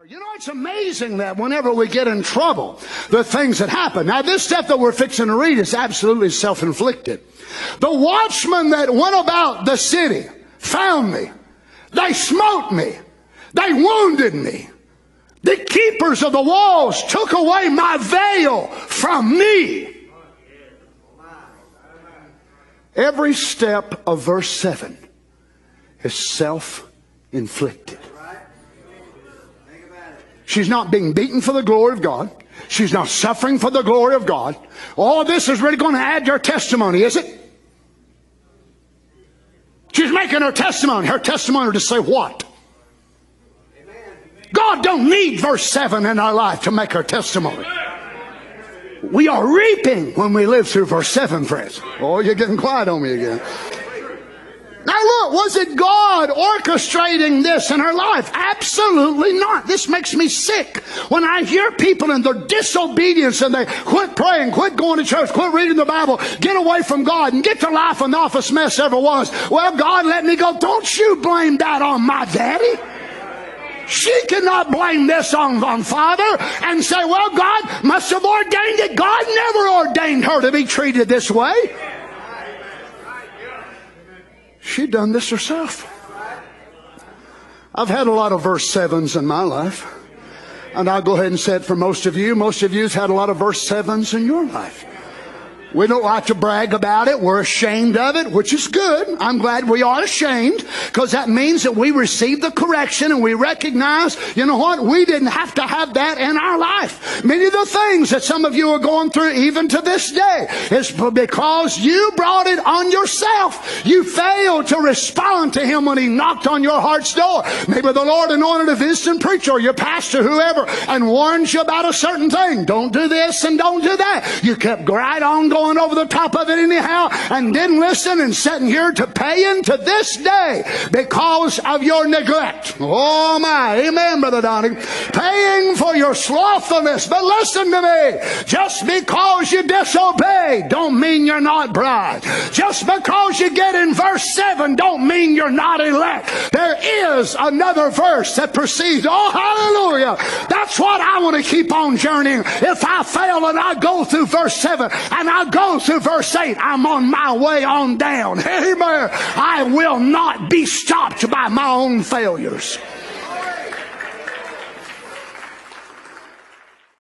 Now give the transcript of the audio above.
You know, it's amazing that whenever we get in trouble, the things that happen. Now, this stuff that we're fixing to read is absolutely self-inflicted. The watchmen that went about the city found me. They smote me. They wounded me. The keepers of the walls took away my veil from me. Every step of verse 7 is self-inflicted. She's not being beaten for the glory of God. She's not suffering for the glory of God. All this is really going to add to her testimony, is it? She's making her testimony. Her testimony to say what? God don't need verse 7 in our life to make our testimony. We are reaping when we live through verse 7, friends. Oh, you're getting quiet on me again. Now look, was it God orchestrating this in her life? Absolutely not. This makes me sick when I hear people in their disobedience and they quit praying, quit going to church, quit reading the Bible, get away from God and get to life an office mess ever was. Well, God let me go. Don't you blame that on my daddy. She cannot blame this on Father and say, well, God must have ordained it. God never ordained her to be treated this way. She done this herself. I've had a lot of verse 7s in my life. And I'll go ahead and say it for most of you. Most of you's had a lot of verse 7s in your life. We don't like to brag about it. We're ashamed of it, which is good. I'm glad we are ashamed, because that means that we receive the correction and we recognize, you know what, we didn't have to have that in our life. Many of the things that some of you are going through even to this day is because you brought it on yourself. You failed to respond to Him when He knocked on your heart's door. Maybe the Lord anointed a visiting preacher or your pastor, whoever, and warned you about a certain thing. Don't do this and don't do that. You kept right on going over the top of it anyhow and didn't listen, and sitting here to paying to this day because of your neglect. Oh my, amen, Brother Donny. Paying for your slothfulness. But listen to me, just because you disobey don't mean you're not bride. Just because you get in verse 7 don't mean you're not elect. There is another verse that precedes. Oh, hallelujah. That's what I want to keep on journeying. If I fail and I go through verse 7 and I go through verse 8, I'm on my way on down. Amen. I will not be stopped by my own failures.